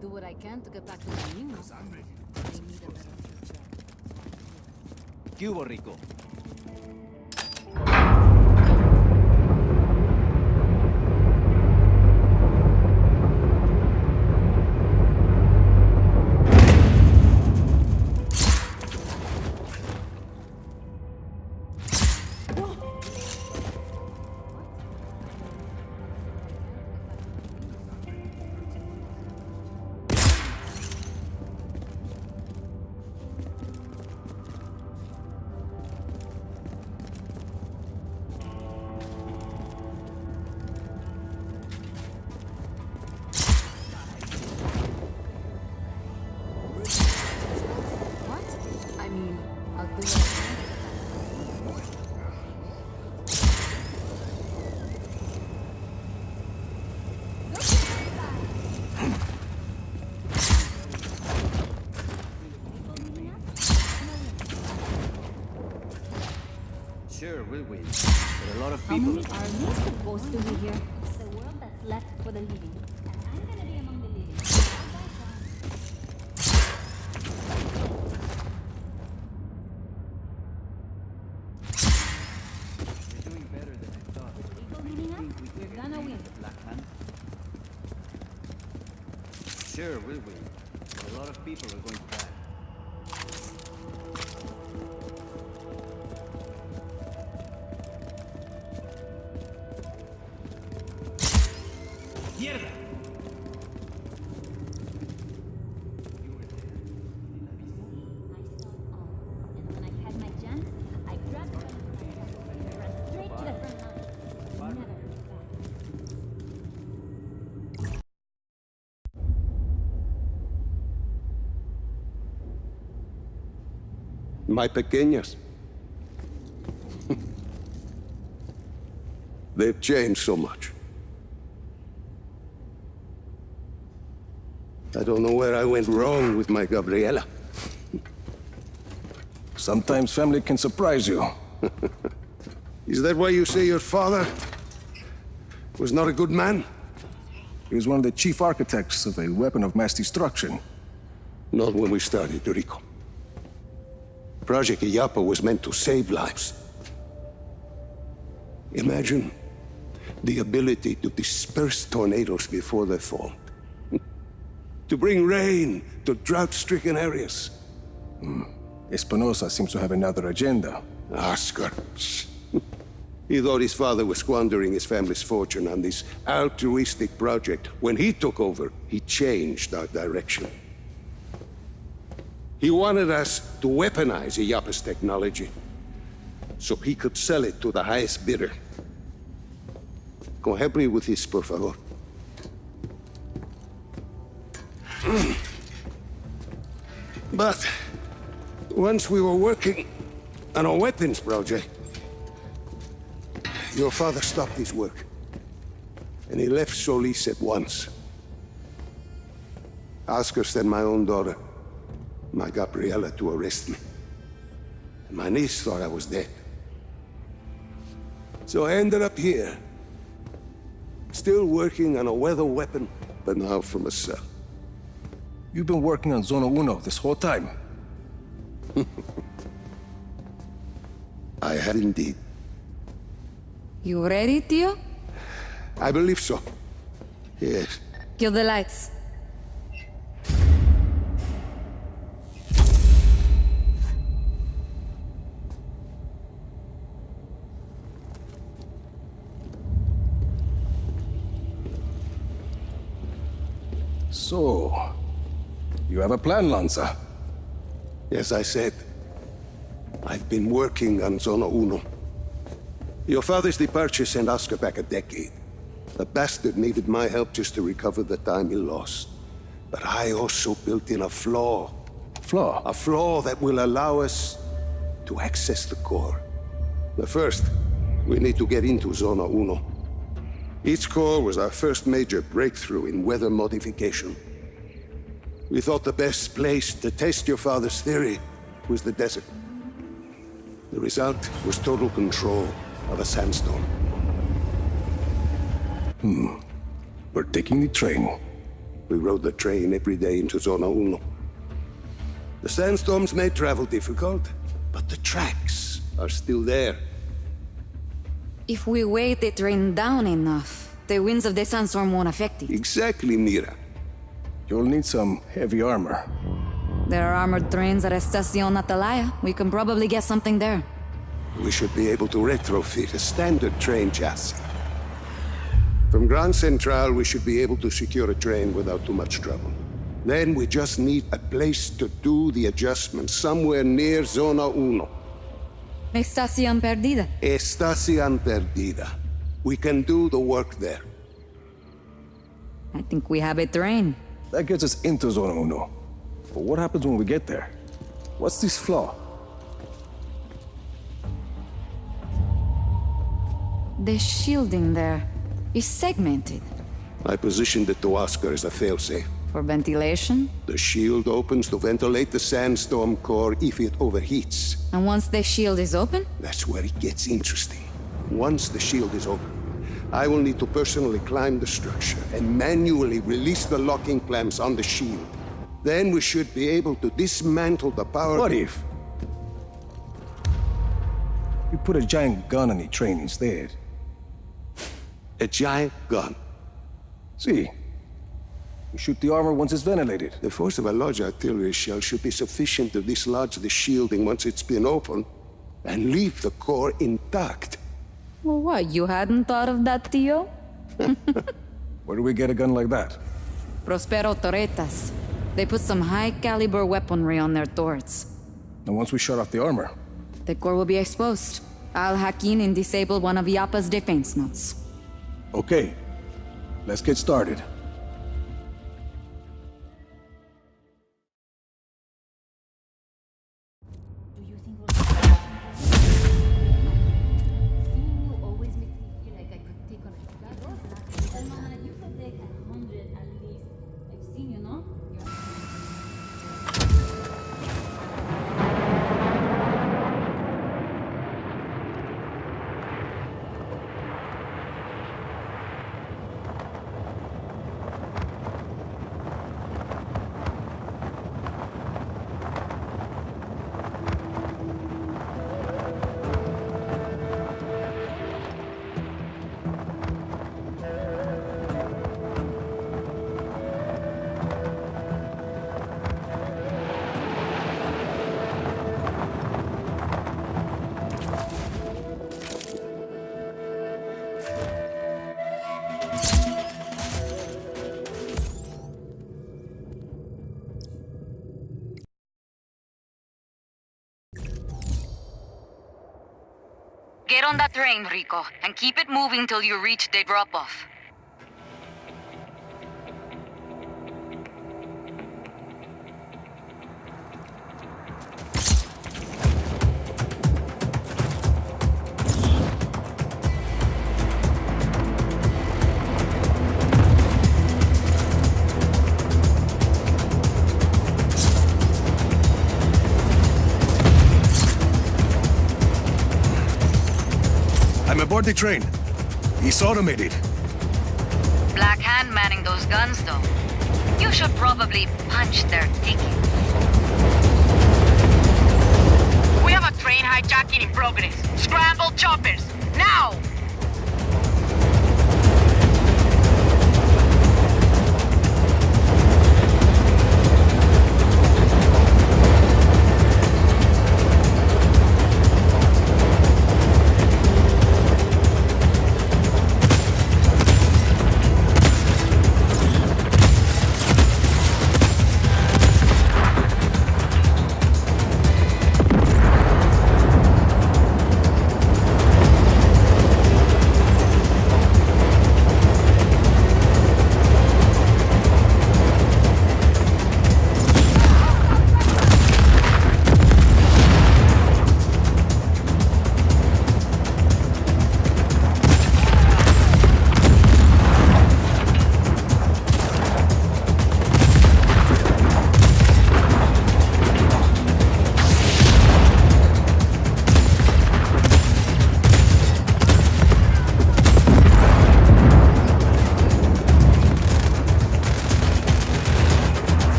do what I can to get back to the new one. I need a better future. ¿Qué hubo, Rico? Sure, we'll win. But a lot of people... How many are we supposed to be here? It's a world that's left for the living. And I'm gonna be among the living. We're doing better than I thought. People leading us? We're gonna win. Black Hand? Sure, we'll win. But a lot of people are going to die. ¡Mierda! My pequeñas. They've changed so much. I don't know where I went wrong with my Gabriela. Sometimes family can surprise you. Is that why you say your father was not a good man? He was one of the chief architects of a weapon of mass destruction. Not when we started, Rico. Project Illapa was meant to save lives. Imagine the ability to disperse tornadoes before they fall. To bring rain to drought-stricken areas. Espinosa seems to have another agenda. Oscar. He thought his father was squandering his family's fortune on this altruistic project. When he took over, he changed our direction. He wanted us to weaponize Illapa's technology, so he could sell it to the highest bidder. Go help me with this, por favor. But once we were working on a weapons project, your father stopped his work, and he left Solis at once. Oscar sent my own daughter, my Gabriela, to arrest me. And my niece thought I was dead. So I ended up here, still working on a weather weapon, but now from a cell. You've been working on Zona Uno this whole time. I had indeed. You ready, Tio? I believe so. Yes. Kill the lights. So, you have a plan, Lanza? As I said, I've been working on Zona Uno. Your father's departure sent Oscar back a decade. The bastard needed my help just to recover the time he lost. But I also built in a flaw. Flaw? A flaw that will allow us to access the core. But first, we need to get into Zona Uno. Its core was our first major breakthrough in weather modification. We thought the best place to test your father's theory was the desert. The result was total control of a sandstorm. We're taking the train. We rode the train every day into Zona Uno. The sandstorms made travel difficult, but the tracks are still there. If we weight the train down enough, the winds of the sandstorm won't affect it. Exactly, Mira. You'll need some heavy armor. There are armored trains at Estacion Atalaya. We can probably get something there. We should be able to retrofit a standard train chassis. From Grand Central, we should be able to secure a train without too much trouble. Then we just need a place to do the adjustments, somewhere near Zona Uno. Estacion Perdida. Estacion Perdida. We can do the work there. I think we have a train. That gets us into Zona Uno. But what happens when we get there? What's this flaw? The shielding there is segmented. I positioned it to Oscar as a failsafe. For ventilation? The shield opens to ventilate the sandstorm core if it overheats. And once the shield is open? That's where it gets interesting. Once the shield is open, I will need to personally climb the structure and manually release the locking clamps on the shield. Then we should be able to dismantle the power... What if we put a giant gun on the train instead? A giant gun. See, we shoot the armor once it's ventilated. The force of a large artillery shell should be sufficient to dislodge the shielding once it's been opened and leave the core intact. Well, what, you hadn't thought of that, Tio? Where do we get a gun like that? Prospero Torretas. They put some high-caliber weaponry on their turrets. And once we shut off the armor, The core will be exposed. I'll hack in and disable one of Yappa's defense nodes. okay, let's get started. Do you think we'll... Seeing you always makes me feel like I could take on a... Salman, you could take 100 at least. I've seen you, no? Get on that train, Rico, and keep it moving till you reach the drop-off. I'm aboard the train. It's automated. Black Hand manning those guns, though. You should probably punch their ticket. We have a train hijacking in progress. Scramble choppers, now!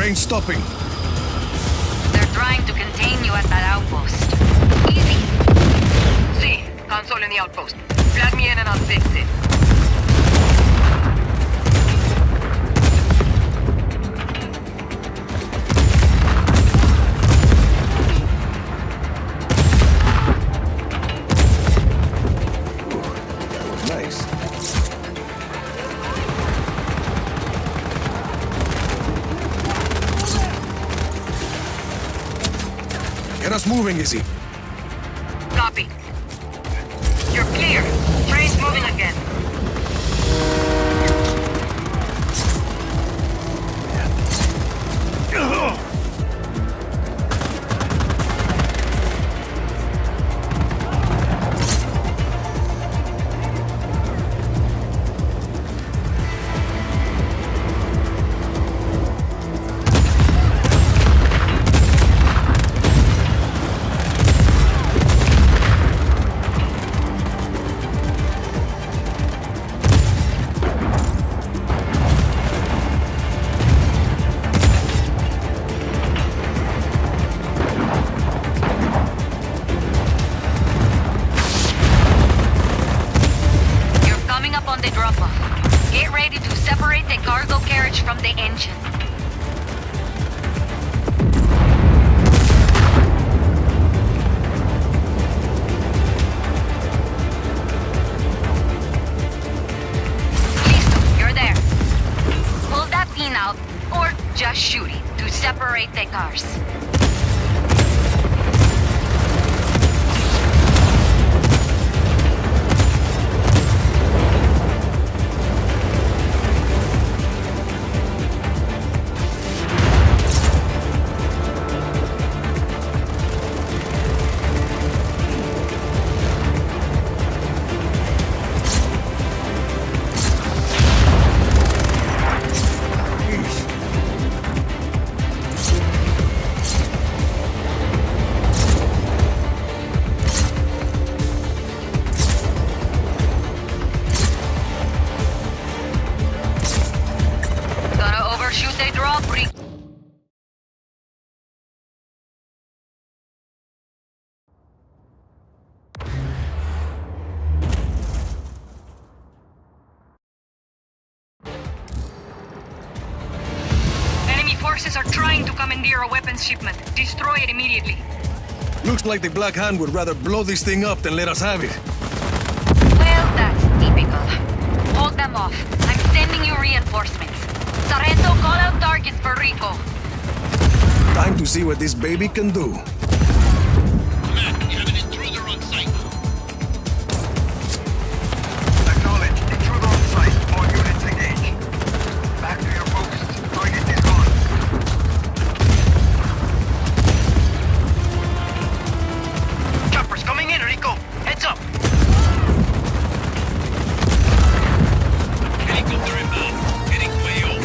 train stopping? They're trying to contain you at that outpost. Easy. See, console in the outpost. Flag me in and I'll fix it. Nice. Get us moving, Izzy. Copy. You're clear. Train's moving again. On the drop-off. Get ready to separate the cargo carriage from the engine. Listo, you're there. Pull that pin out, or just shoot it to separate the cars. Robbery. Enemy forces are trying to commandeer a weapons shipment. Destroy it immediately. Looks like the Black Hand would rather blow this thing up than let us have it. Well, that's typical. Hold them off. I'm sending you reinforcements. Sargento, call out targets for Rico. Time to see what this baby can do. Matt, you have an intruder on site. Acknowledge. Intruder on site. All units engage. Back to your posts. Target is gone. Choppers coming in, Rico. Heads up. Helicopter inbound. Heading to AO.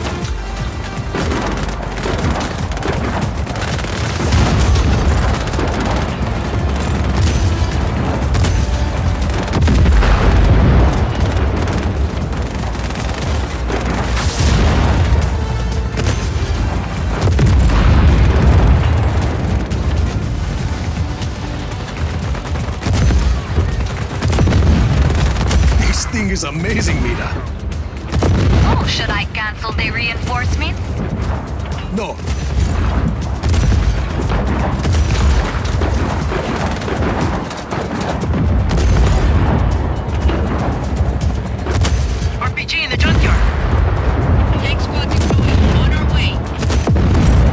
This thing is amazing, Mira. Oh, should I cancel the reinforcements? No. RPG in the junkyard. Tank squad deployed. On our way.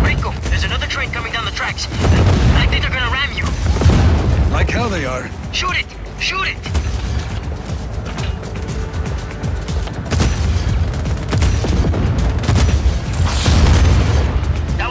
Rico, there's another train coming down the tracks. I think they're gonna ram you. Like how they are. Shoot it! Shoot it! That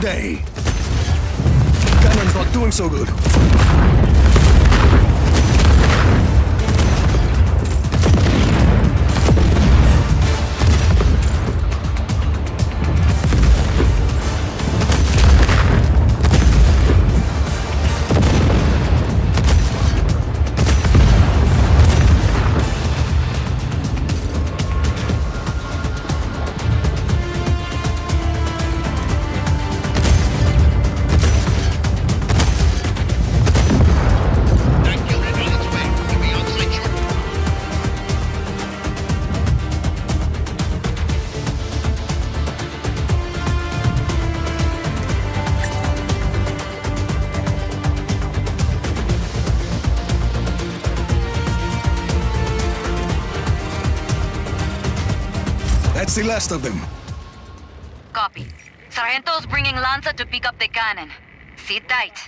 Okay. Cannon's not doing so good. That killer is on its way. We'll be on site shortly. That's the last of them. Copy. Sargento's bringing Lanza to pick up the cannon. Sit tight.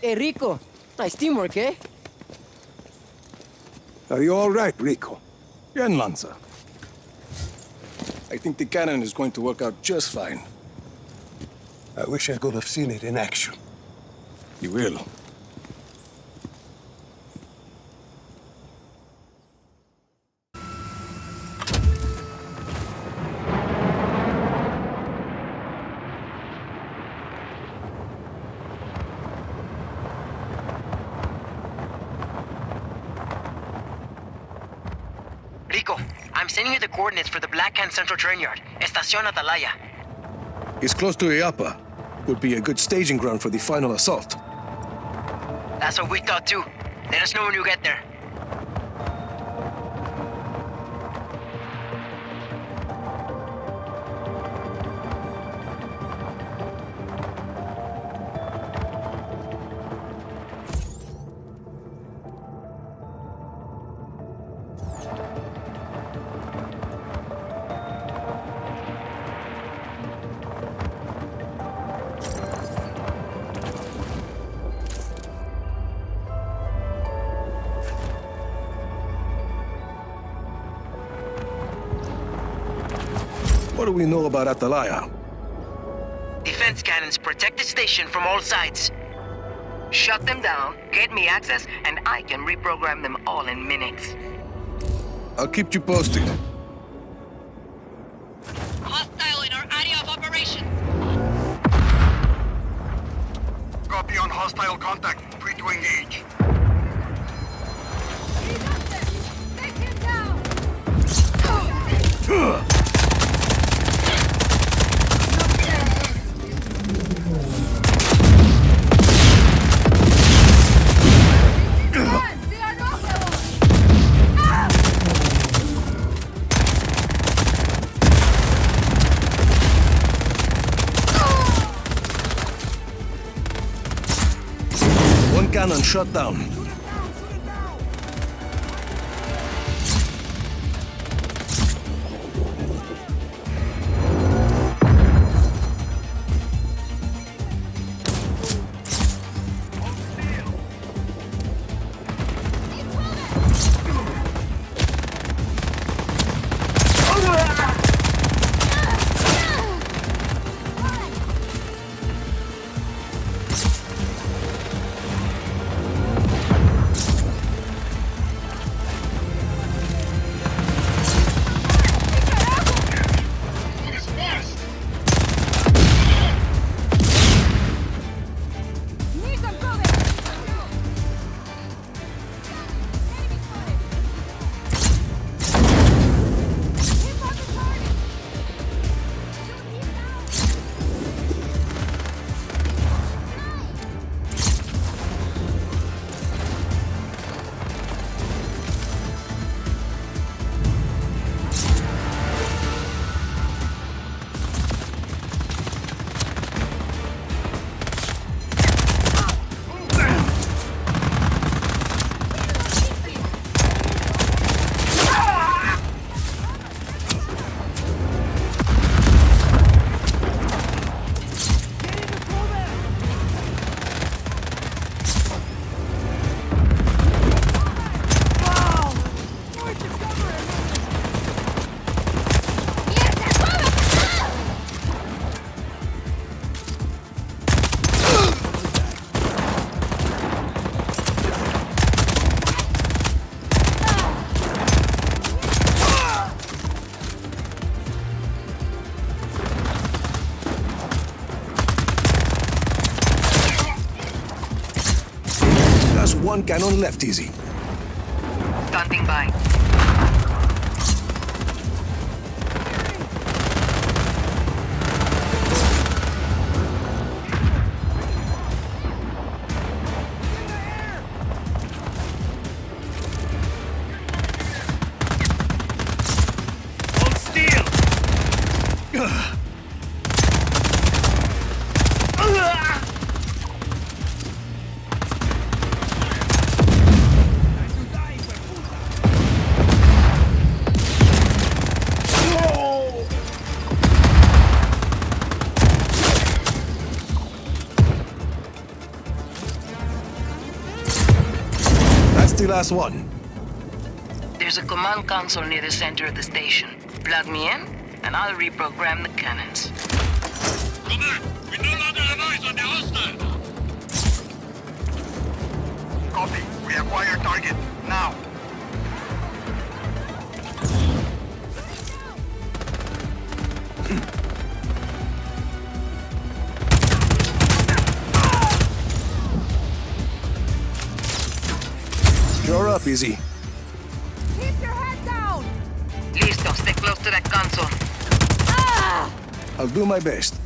Hey, Rico. Nice teamwork, eh? Are you all right, Rico? Bien, Lanza. I think the cannon is going to work out just fine. I wish I could have seen it in action. You will. Rico, I'm sending you the coordinates for the Black Hand Central Train Yard, Estación Atalaya. It's close to Iapa. Would be a good staging ground for the final assault. That's what we thought too. Let us know when you get there. What do we know about Atalaya? Defense cannons protect the station from all sides. Shut them down, get me access, and I can reprogram them all in minutes. I'll keep you posted. Hostile in our area of operation. Copy on hostile contact. Free to engage. He's up there! Take him down! One cannon shut down. Just one cannon left, Easy. Standing by. On steel! That's the last one. There's a command console near the center of the station. Plug me in, and I'll reprogram the cannons. Robert, we no longer have eyes on the hostile. Copy. We acquire target. Now. You're up, Easy. Keep your head down! Listo, stay close to that console. I'll do my best.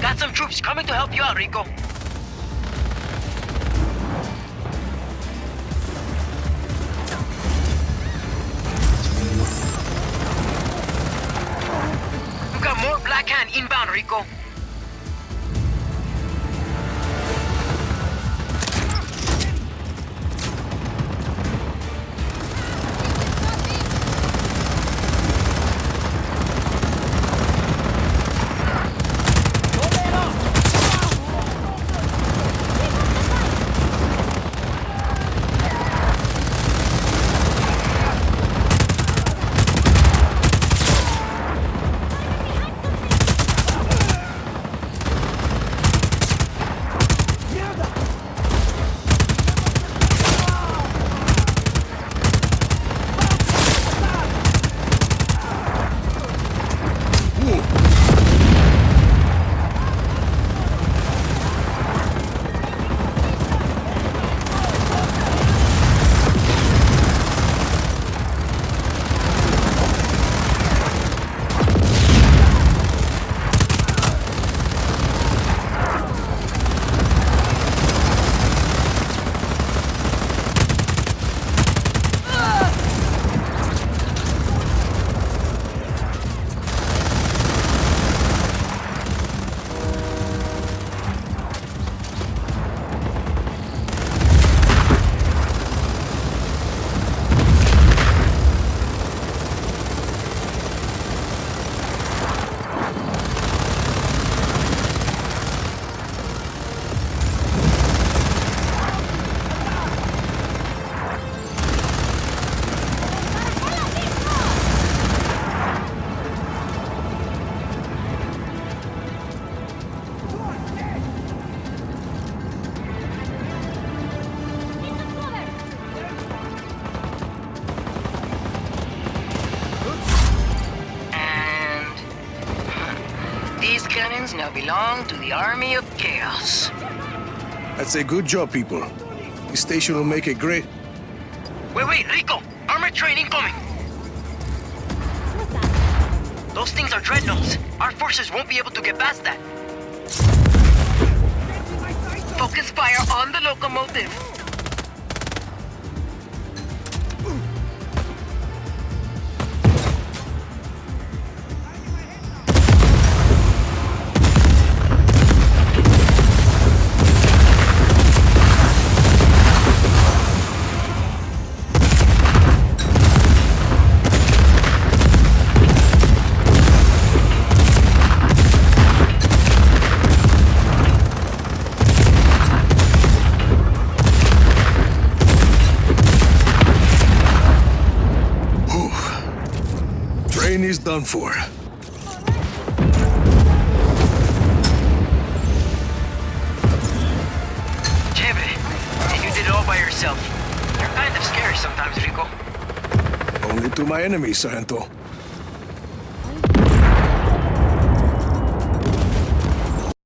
Got some troops coming to help you out, Rico. You got more Black Hand inbound, Rico. These cannons now belong to the Army of Chaos. That's a good job, people. This station will make a great... Wait, Rico! Armored train incoming! What's that? Those things are dreadnoughts. Our forces won't be able to get past that. Focus fire on the locomotive. Train is done for. Chévere. And you did it all by yourself. You're kind of scary sometimes, Rico. Only to my enemies, Sargento.